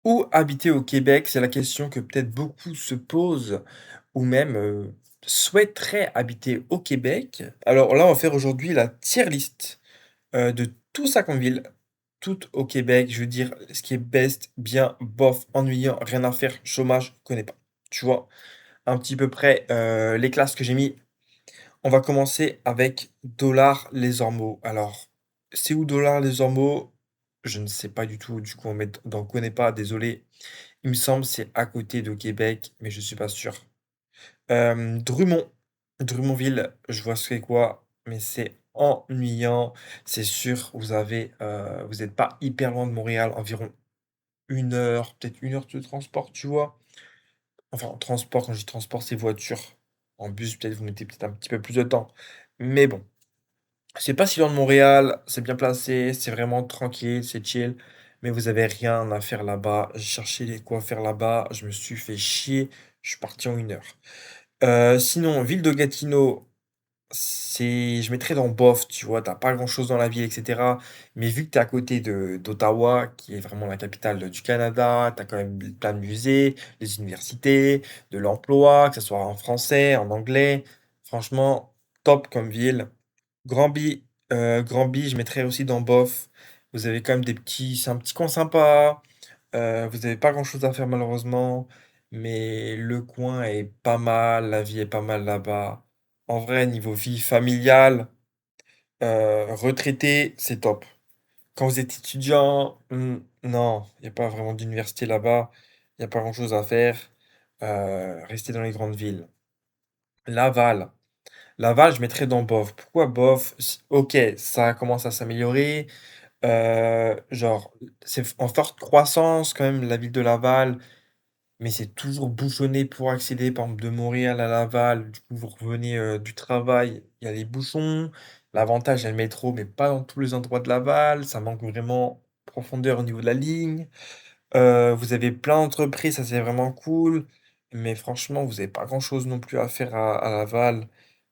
Où habiter au Québec? C'est la question que peut-être beaucoup se posent ou même, souhaiteraient habiter au Québec. Alors là, on va faire aujourd'hui la tier list, de tout 50 villes, toutes au Québec. Je veux dire ce qui est best, bien, bof, ennuyant, rien à faire, chômage, connais pas. Tu vois? Un petit peu près, les classes que j'ai mis. On va commencer avec Dollars-les-Ormeaux. Alors, c'est où Dollars-les-Ormeaux? Je ne sais pas du tout, du coup, on met dans connais pas, désolé. Il me semble c'est à côté de Québec, mais je suis pas sûr. Drummond, Drummondville, je vois c'est quoi, mais c'est ennuyant. C'est sûr, vous êtes pas hyper loin de Montréal, environ 1 heure, peut-être 1 heure de transport, tu vois? Enfin, en transport, quand je dis transport, c'est voiture. En bus, peut-être vous mettez peut-être un petit peu plus de temps. Mais bon, c'est pas si loin de Montréal, c'est bien placé, c'est vraiment tranquille, c'est chill, mais vous avez rien à faire là-bas. J'ai cherché quoi faire là-bas, je me suis fait chier, je suis parti en 1 heure. Sinon, ville de Gatineau, c'est je mettrais dans bof, tu vois? T'as pas grand-chose dans la ville et cetera, mais vu que tu es à côté de d'Ottawa, qui est vraiment la capitale du Canada, tu as quand même plein de musées, les universités, de l'emploi, que ça soit en français, en anglais. Franchement, top comme ville. Granby, Granby, je mettrais aussi dans bof. Vous avez quand même des petits c'est un petit coin sympa, vous avez pas grand-chose à faire malheureusement, mais le coin est pas mal, la vie est pas mal là-bas. En vrai, niveau vie familiale, retraité, c'est top. Quand vous êtes étudiant, non, il y a pas vraiment d'université là-bas, il y a pas grand-chose à faire, restez dans les grandes villes. Laval. Laval, je mettrais dans bof. Pourquoi bof? OK, ça commence à s'améliorer, genre, c'est en forte croissance quand même la ville de Laval, mais c'est toujours bouchonné pour accéder, par exemple, de Montréal à Laval. Du coup, vous revenez, du travail, il y a les bouchons. L'avantage, il y a le métro, mais pas dans tous les endroits de Laval. Ça manque vraiment profondeur au niveau de la ligne. Vous avez plein d'entreprises, ça c'est vraiment cool, mais franchement, vous avez pas grand-chose non plus à faire à Laval.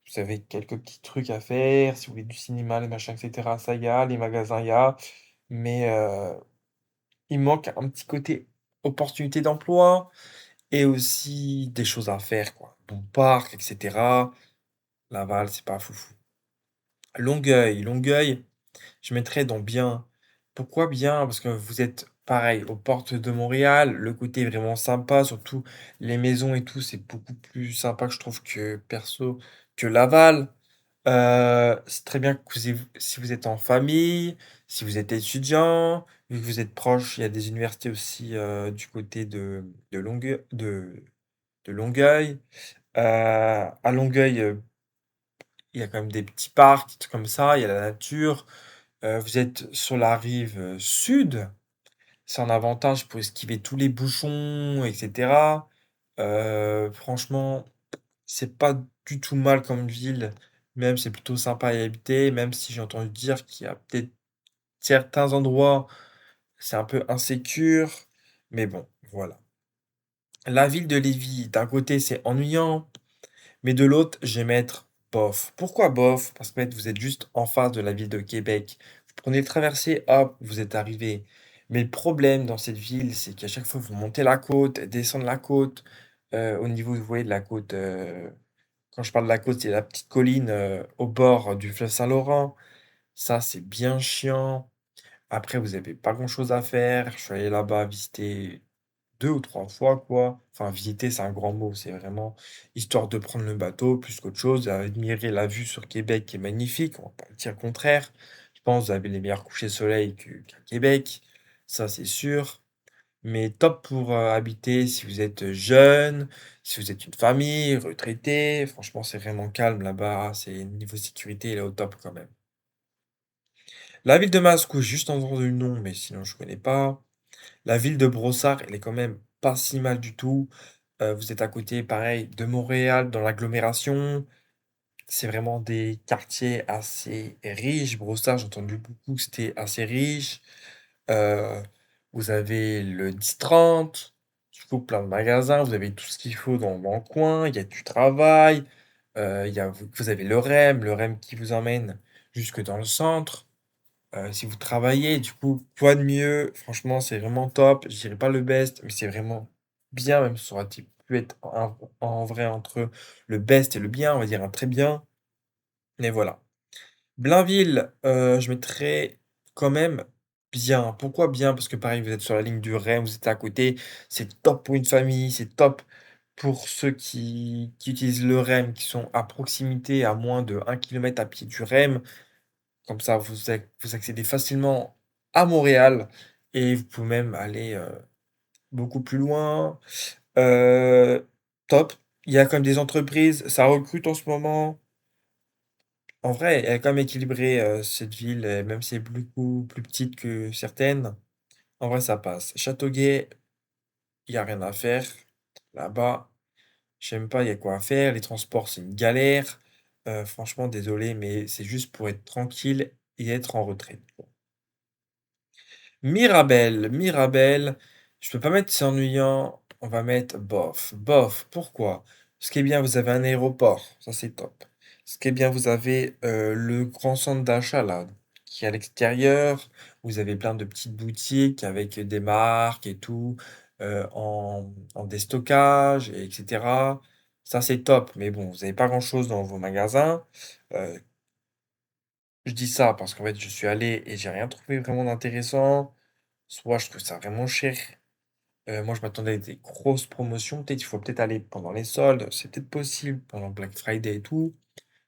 Vous avez quelques petits trucs à faire, si vous voulez du cinéma, les machins et cetera, ça y a, les magasins, il y a, mais il manque un petit côté opportunité d'emploi et aussi des choses à faire, quoi. Bon parc et cetera. Laval, c'est pas foufou. Longueuil, je mettrais dans bien. Pourquoi bien? Parce que vous êtes pareil, aux portes de Montréal, le côté est vraiment sympa, surtout les maisons et tout, c'est beaucoup plus sympa que je trouve que perso que Laval. C'est très bien que si vous êtes en famille, si vous êtes étudiant, vu que vous êtes proche, il y a des universités aussi du côté de Longueuil. À Longueuil, il y a quand même des petits parcs, des trucs comme ça, il y a la nature. Vous êtes sur la rive, sud, c'est un avantage pour esquiver tous les bouchons et cetera. Franchement, c'est pas du tout mal comme ville, même c'est plutôt sympa à y habiter, même si j'ai entendu dire qu'il y a peut-être certains endroits, c'est un peu insécure, mais bon, voilà. La ville de Lévis, d'un côté, c'est ennuyant, mais de l'autre, je vais mettre bof. Pourquoi bof? Parce qu'en fait, vous êtes juste en face de la ville de Québec. Vous prenez le traversier, hop, vous êtes arrivé. Mais le problème dans cette ville, c'est qu'à chaque fois, vous montez la côte, descendre la côte. Au niveau, vous voyez, de la côte, quand je parle de la côte, c'est la petite colline au bord du fleuve Saint-Laurent. Ça, c'est bien chiant. Après, vous avez pas grand-chose à faire. Je suis allé là-bas visiter 2 ou 3 fois, quoi. Enfin, visiter, c'est un grand mot, c'est vraiment histoire de prendre le bateau plus qu'autre chose, admirer la vue sur Québec qui est magnifique, on va pas dire le contraire. Je pense que vous avez les meilleurs couchers de soleil qu'à Québec, ça c'est sûr. Mais top pour, habiter si vous êtes jeune, si vous êtes une famille, retraité, franchement, c'est vraiment calme là-bas, c'est niveau sécurité, il est au top quand même. La ville de Mascouche, juste entendu le nom, mais sinon je connais pas. La ville de Brossard, elle est quand même pas si mal du tout. Vous êtes à côté, pareil, de Montréal, dans l'agglomération. C'est vraiment des quartiers assez riches. Brossard, j'ai entendu beaucoup que c'était assez riche. Heu, Vous avez le 10-30, du coup plein de magasins, vous avez tout ce qu'il faut dans le coin, il y a du travail, il y a vous avez le REM qui vous emmène jusque dans le centre. Si vous travaillez, du coup, quoi de mieux? Franchement, c'est vraiment top. Je dirais pas le best, mais c'est vraiment bien, même si ça aurait pu être en vrai entre le best et le bien, on va dire un très bien, mais voilà. Blainville, je mettrais quand même bien. Pourquoi bien? Parce que pareil, vous êtes sur la ligne du REM, vous êtes à côté, c'est top pour une famille, c'est top pour ceux qui utilisent le REM, qui sont à proximité, à moins de 1 kilomètre à pied du REM. Comme ça, vous accédez facilement à Montréal et vous pouvez même aller, beaucoup plus loin. Heu, top. Il y a quand même des entreprises, ça recrute en ce moment. En vrai, elle est quand même équilibrée, cette ville, même si elle est beaucoup plus petite que certaines. En vrai, ça passe. Châteauguay, il y a rien à faire. Là-bas, je sais même pas, il y a quoi à faire. Les transports, c'est une galère. Franchement, désolé, mais c'est juste pour être tranquille et être en retrait. Mirabel, Mirabel, je peux pas mettre c'est ennuyant, on va mettre bof. Bof, pourquoi? Ce qui est bien, vous avez un aéroport, ça c'est top. Ce qui est bien, vous avez, le grand centre d'achat là, qui est à l'extérieur. Vous avez plein de petites boutiques avec des marques et tout, en déstockage et cetera. Ça c'est top, mais bon, vous avez pas grand-chose dans vos magasins. Heu, je dis ça parce qu'en fait, je suis allé et j'ai rien trouvé vraiment d'intéressant. Soit je trouve ça vraiment cher. Moi, je m'attendais à des grosses promotions. Peut-être il faut peut-être aller pendant les soldes, c'est peut-être possible, pendant Black Friday et tout.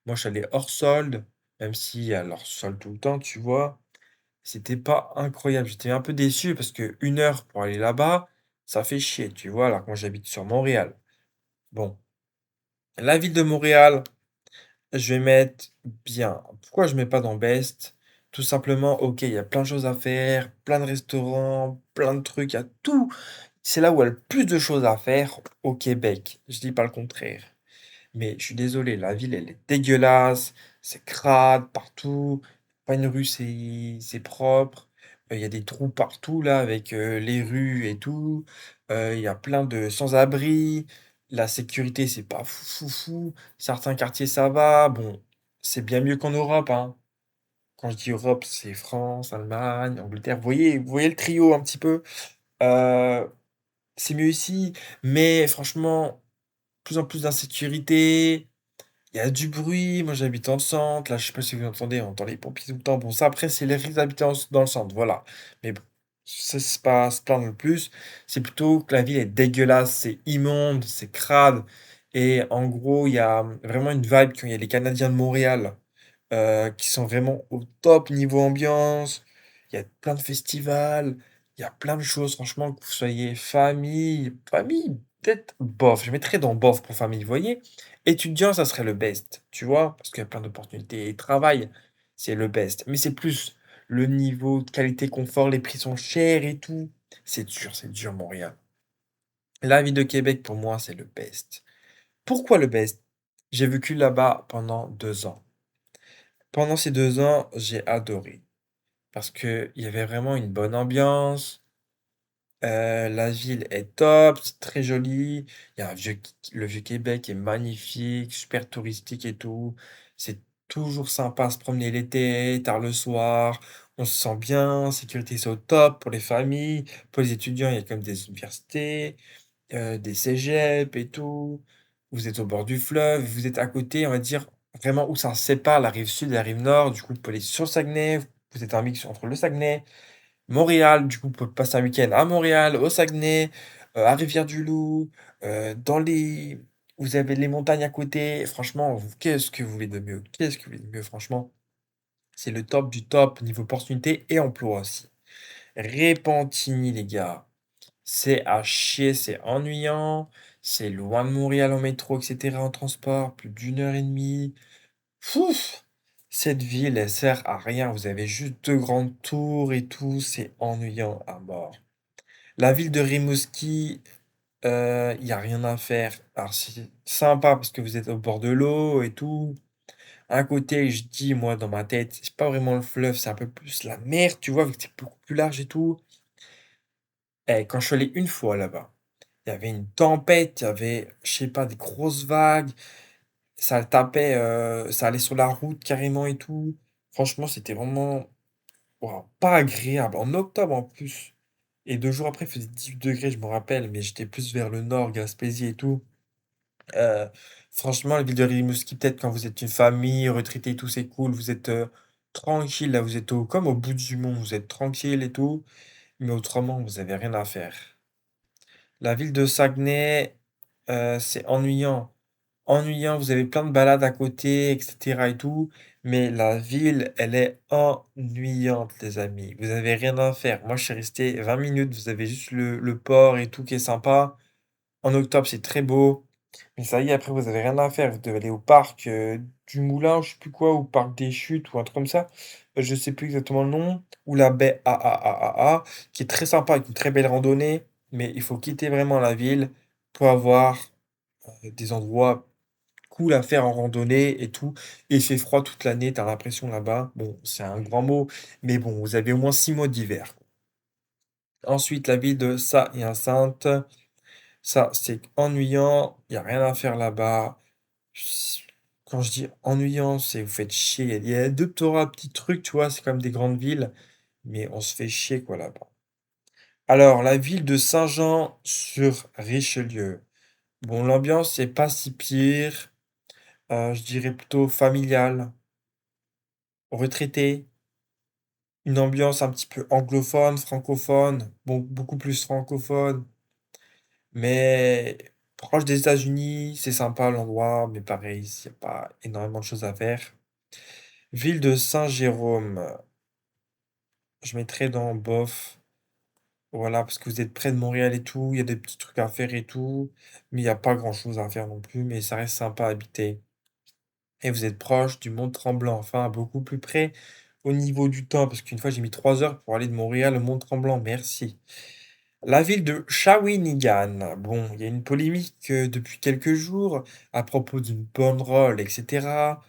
Moi, je suis allé hors solde, même s'il y a leurs soldes tout le temps, tu vois? C'était pas incroyable. J'étais un peu déçu parce que 1 heure pour aller là-bas, ça fait chier, tu vois? Alors que moi, j'habite sur Montréal. Bon, la ville de Montréal, je vais mettre bien. Pourquoi je mets pas dans best? Tout simplement, OK, il y a plein de choses à faire, plein de restaurants, plein de trucs, il y a tout. C'est là où il y a le plus de choses à faire au Québec, je dis pas le contraire. Mais je suis désolé, la ville, elle est dégueulasse, c'est crade partout, pas une rue, c'est propre. Il y a des trous partout là avec, les rues et tout. Il y a plein de sans-abri. La sécurité, c'est pas fou, fou, fou. Certains quartiers, ça va. Bon, c'est bien mieux qu'en Europe, hein. Quand je dis Europe, c'est France, Allemagne, Angleterre. Vous voyez le trio un petit peu? Heu c'est mieux ici, mais franchement, plus en plus d'insécurité, il y a du bruit. Moi, j'habite en centre, là, je sais pas si vous entendez, on entend les pompiers tout le temps. Bon, ça, après, c'est les risques d'habiter dans le centre, voilà. Mais bon, ça, c'est pas à se plaindre le plus. C'est plutôt que la ville est dégueulasse, c'est immonde, c'est crade. Et en gros, il y a vraiment une vibe quand il y a les Canadiens de Montréal qui sont vraiment au top niveau ambiance. Il y a plein de festivals, il y a plein de choses, franchement, que vous soyez famille, peut-être bof, je mettrais dans bof pour famille, vous voyez? Étudiant, ça serait le best, tu vois? Parce qu'il y a plein d'opportunités et travail, c'est le best. Mais c'est plus le niveau de qualité, confort, les prix sont chers et tout. C'est dur Montréal. La vie de Québec, pour moi, c'est le best. Pourquoi le best? J'ai vécu là-bas pendant 2 ans. Pendant ces 2 ans, j'ai adoré parce qu'il y avait vraiment une bonne ambiance, la ville est top, c'est très joli. Il y a un le Vieux-Québec est magnifique, super touristique et tout. C'est toujours sympa à se promener l'été, tard le soir. On se sent bien, sécurité c'est au top pour les familles. Pour les étudiants, il y a quand même des universités, des cégeps et tout. Vous êtes au bord du fleuve, vous êtes à côté, on va dire, vraiment où ça sépare la rive sud et la rive nord. Du coup, vous pouvez aller sur le Saguenay, vous êtes un mix entre le Saguenay, Montréal, du coup, vous pouvez passer un week-end à Montréal, au Saguenay, à Rivière-du-Loup, dans les vous avez les montagnes à côté. Franchement, qu'est-ce que vous voulez de mieux? Qu'est-ce que vous voulez de mieux, franchement? C'est le top du top niveau opportunité et emploi aussi. Repentigny, les gars. C'est à chier, c'est ennuyant, c'est loin de Montréal en métro et cetera, en transport, plus d'1 heure et demie. Fouf! Cette ville, elle sert à rien, vous avez juste 2 grandes tours et tout, c'est ennuyant à mort. La ville de Rimouski, il y a rien à faire. Alors c'est sympa parce que vous êtes au bord de l'eau et tout. À côté, je dis moi dans ma tête, c'est pas vraiment le fleuve, c'est un peu plus la mer, tu vois? Vu que c'est beaucoup plus large et tout. Eh, quand je suis allé une fois là-bas, il y avait une tempête, il y avait, je sais pas, des grosses vagues, ça tapait, ça allait sur la route carrément et tout. Franchement, c'était vraiment waouh, pas agréable, en octobre en plus et 2 jours après, il faisait 18 degrés, je me rappelle, mais j'étais plus vers le nord, Gaspésie et tout. Heu, Franchement, la ville de Rimouski, peut-être quand vous êtes une famille, retraité et tout, c'est cool, vous êtes, tranquille là, vous êtes comme au bout du monde, vous êtes tranquille et tout, mais autrement, vous avez rien à faire. La ville de Saguenay, c'est ennuyant. Ennuyant, vous avez plein de balades à côté et cetera et tout, mais la ville, elle est ennuyante, les amis. Vous avez rien à faire. Moi, je suis resté 20 minutes, vous avez juste le port et tout qui est sympa. En octobre, c'est très beau, mais ça y est, après, vous avez rien à faire. Vous devez aller au parc, du Moulin, je sais plus quoi, ou parc des Chutes ou un truc comme ça. Je sais plus exactement le nom, ou la baie A qui est très sympa avec une très belle randonnée, mais il faut quitter vraiment la ville pour avoir, des endroits cool à faire en randonnée et tout. Et il fait froid toute l'année, tu as l'impression là-bas. Bon, c'est un grand mot, mais bon, vous avez au moins 6 mois d'hiver. Ensuite, la ville de Saint-Hyacinthe. Ça, c'est ennuyant, il y a rien à faire là-bas. S Quand je dis ennuyant, c'est vous faites chier. Il y a 2-3 petits trucs, tu vois? C'est comme des grandes villes, mais on se fait chier, quoi, là-bas. Alors, la ville de Saint-Jean-sur-Richelieu. Bon, l'ambiance, c'est pas si pire, je dirais plutôt familiale, retraité, une ambiance un petit peu anglophone, francophone, bon, beaucoup plus francophone. Mais proche des États-Unis, c'est sympa l'endroit, mais pareil, il y a pas énormément de choses à faire. Ville de Saint-Jérôme, je mettrais dans bof. Voilà, parce que vous êtes près de Montréal et tout, il y a des petits trucs à faire et tout, mais il y a pas grand-chose à faire non plus, mais ça reste sympa à habiter. Et vous êtes proche du Mont-Tremblant, enfin beaucoup plus près au niveau du temps, parce qu'une fois j'ai mis 3 heures pour aller de Montréal au Mont-Tremblant, merci. La ville de Shawinigan. Bon, il y a une polémique depuis quelques jours à propos d'une banderole, etc.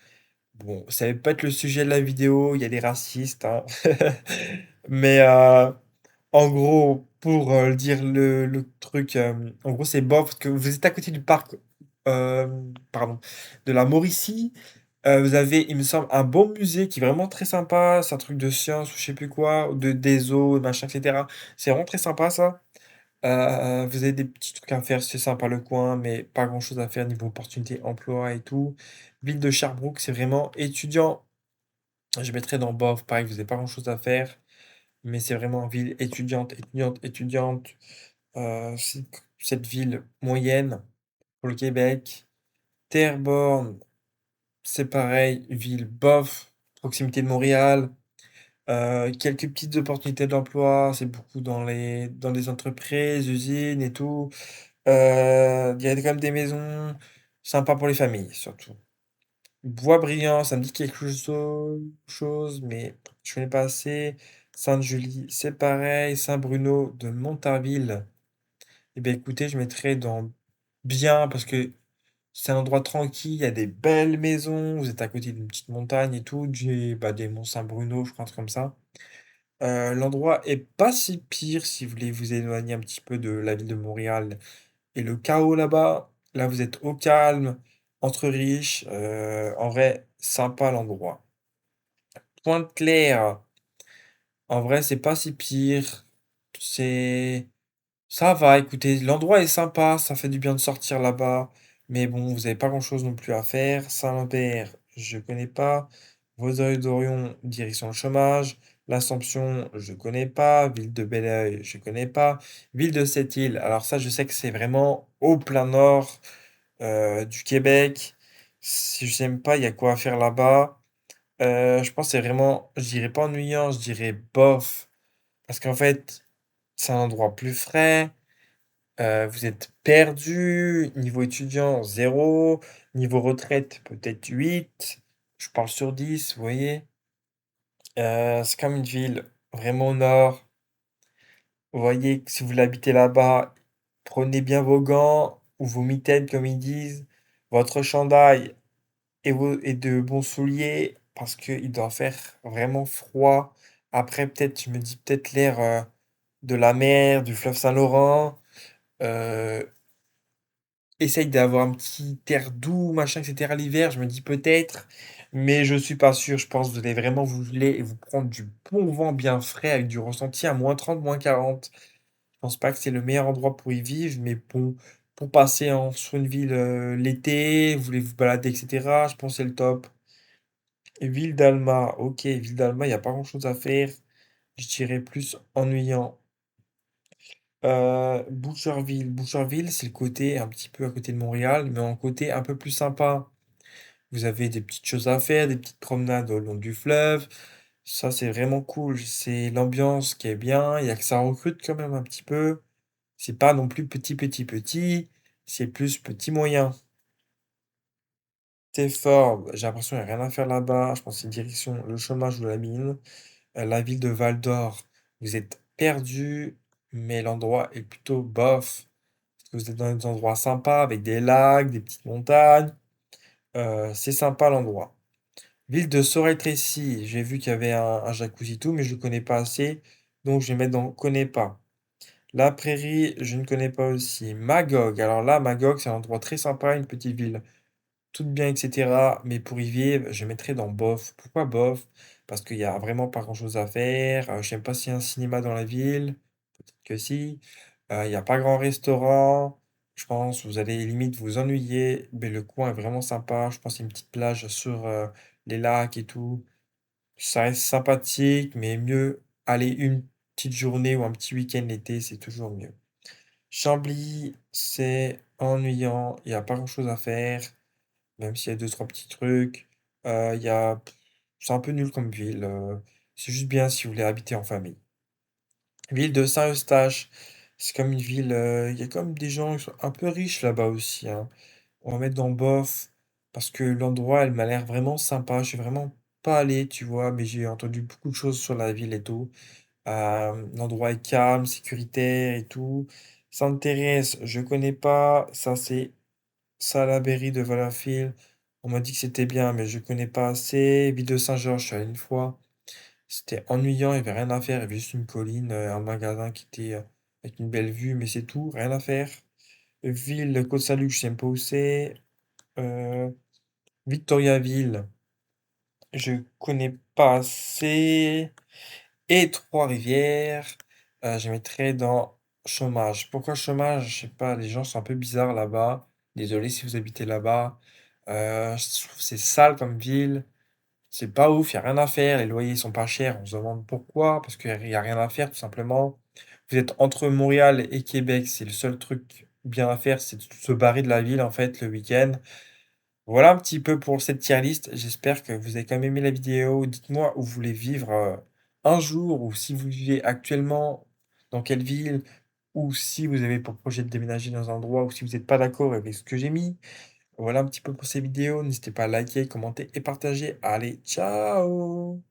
Bon, ça va pas être le sujet de la vidéo, il y a des racistes, hein. Mais en gros, pour dire le truc, en gros, c'est bof, parce que vous êtes à côté du parc, pardon, de la Mauricie. Vous avez, il me semble, un beau musée qui est vraiment très sympa. C'est un truc de science ou je sais plus quoi, des eaux, machin, etc. C'est vraiment très sympa ça. Vous avez des petits trucs à faire, c'est sympa le coin, mais pas grand-chose à faire niveau opportunité emploi et tout. Ville de Sherbrooke, c'est vraiment étudiant. Je mettrais dans bof, pareil, vous avez pas grand-chose à faire, mais c'est vraiment ville étudiante, étudiante, étudiante. C'est cette ville moyenne pour le Québec. Terrebonne, c'est pareil, ville bof, proximité de Montréal. Quelques petites opportunités d'emploi, c'est beaucoup dans les entreprises, usines et tout. Il y a quand même des maisons sympas pour les familles, surtout. Boisbriand, ça me dit quelque chose, mais je connais pas assez. Sainte-Julie, c'est pareil. Saint-Bruno de Montarville. Eh bien, écoutez, je mettrais dans bien parce que c'est un endroit tranquille, il y a des belles maisons, vous êtes à côté d'une petite montagne et tout, des monts Saint-Bruno, je crois, un truc comme ça. L'endroit est pas si pire si vous voulez vous éloigner un petit peu de la ville de Montréal et le chaos là-bas. Là, vous êtes au calme, entre riches. En vrai, sympa l'endroit. Pointe-Claire, en vrai, c'est pas si pire. C'est Ça va, écoutez, l'endroit est sympa, ça fait du bien de sortir là-bas, mais bon, vous avez pas grand-chose non plus à faire. Saint-Lambert, je connais pas. Vaudreuil-Dorion, direction le chômage. L'Assomption, je connais pas. Ville de Belleuil, je connais pas. Ville de Sept-Îles, alors ça, je sais que c'est vraiment au plein nord du Québec. Si je sais même pas, il y a quoi à faire là-bas. Je pense que c'est vraiment, je dirais pas ennuyant, je dirais bof, parce qu'en fait, c'est un endroit plus frais. Vous êtes perdu, niveau étudiant 0, niveau retraite peut-être 8. Je parle sur 10, vous voyez? C'est comme une ville vraiment au nord. Vous voyez que si vous l'habitez là-bas, prenez bien vos gants ou vos mitaines comme ils disent, votre chandail et de bons souliers parce qu'il doit faire vraiment froid. Après peut-être, je me dis peut-être l'air, de la mer, du fleuve Saint-Laurent, heu essaye d'avoir un petit air doux, machin, et cetera, l'hiver, je me dis peut-être. Mais je suis pas sûr, je pense que vous allez vraiment vous geler et vous prendre du bon vent bien frais avec du ressenti à -30, -40. Je pense pas que c'est le meilleur endroit pour y vivre, mais bon, pour passer sur une ville l'été, vous voulez vous balader, etc., je pense que c'est le top. Et Ville d'Alma, ok, Ville d'Alma, il n'y a pas grand-chose à faire. Je dirais plus ennuyant. Boucherville, c'est le côté un petit peu à côté de Montréal, mais en côté un peu plus sympa. Vous avez des petites choses à faire, des petites promenades au long du fleuve. Ça, c'est vraiment cool. C'est l'ambiance qui est bien. Il y a que ça recrute quand même un petit peu. C'est pas non plus petit, petit, petit. C'est plus petit moyen. C'est fort. J'ai l'impression qu'il n'y a rien à faire là-bas. Je pense que c'est direction le chômage ou la mine. La ville de Val d'Or, vous êtes perdu, mais l'endroit est plutôt bof. Parce que vous êtes dans des endroits sympas avec des lacs, des petites montagnes. C'est sympa l'endroit. Ville de Sorel-Tracy, j'ai vu qu'il y avait un jacuzzi tout, mais je ne connais pas assez, donc je vais mettre dans connais pas. La Prairie, je ne connais pas aussi. Magog, alors là, Magog, c'est un endroit très sympa, une petite ville toute bien, etc. Mais pour y vivre, je mettrais dans bof. Pourquoi bof? Parce qu'il y a vraiment pas grand-chose à faire. Je sais pas s'il y a un cinéma dans la ville. Peut-être que si. Il y a pas grand restaurant. Je pense vous allez limite vous ennuyer. Mais le coin est vraiment sympa. Je pense qu'il y a une petite plage sur les lacs et tout. Ça reste sympathique, mais mieux aller une petite journée ou un petit week-end l'été, c'est toujours mieux. Chambly, c'est ennuyant. Il n'y a pas grand-chose à faire. Même s'il y a deux trois petits trucs, il y a c'est un peu nul comme ville, c'est juste bien si vous voulez habiter en famille. Ville de Saint-Eustache, c'est comme une ville, il y a comme des gens qui sont un peu riches là-bas aussi, hein. On va mettre dans bof, parce que l'endroit, elle m'a l'air vraiment sympa. Je suis vraiment pas allé, tu vois? Mais j'ai entendu beaucoup de choses sur la ville et tout. L'endroit est calme, sécuritaire et tout. Sainte-Thérèse, je connais pas, ça c'est Salaberry de Valafil, on m'a dit que c'était bien, mais je connais pas assez. Ville de Saint-Georges, je suis allé une fois. C'était ennuyant, il y avait rien à faire. Il y avait juste une colline, un magasin qui était avec une belle vue, mais c'est tout, rien à faire. Ville de Côte-Salut, je sais même pas où c'est. Euh, Victoriaville, je connais pas assez. Et Trois-Rivières, je mettrais dans chômage. Pourquoi chômage? Je sais pas, les gens sont un peu bizarres là-bas. Désolé si vous habitez là-bas. Je trouve que c'est sale comme ville. C'est pas ouf, il a rien à faire. Les loyers sont pas chers. On se demande pourquoi. Parce qu'il y a rien à faire, tout simplement. Vous êtes entre Montréal et Québec. C'est le seul truc bien à faire, c'est de se barrer de la ville, en fait, le week-end. Voilà un petit peu pour cette tier list. J'espère que vous avez quand même aimé la vidéo. Dites-moi où vous voulez vivre un jour, ou si vous vivez actuellement dans quelle ville, ou si vous avez pour projet de déménager dans un endroit, ou si vous n'êtes pas d'accord avec ce que j'ai mis. Voilà un petit peu pour ces vidéos. N'hésitez pas à liker, commenter et partager. Allez, ciao!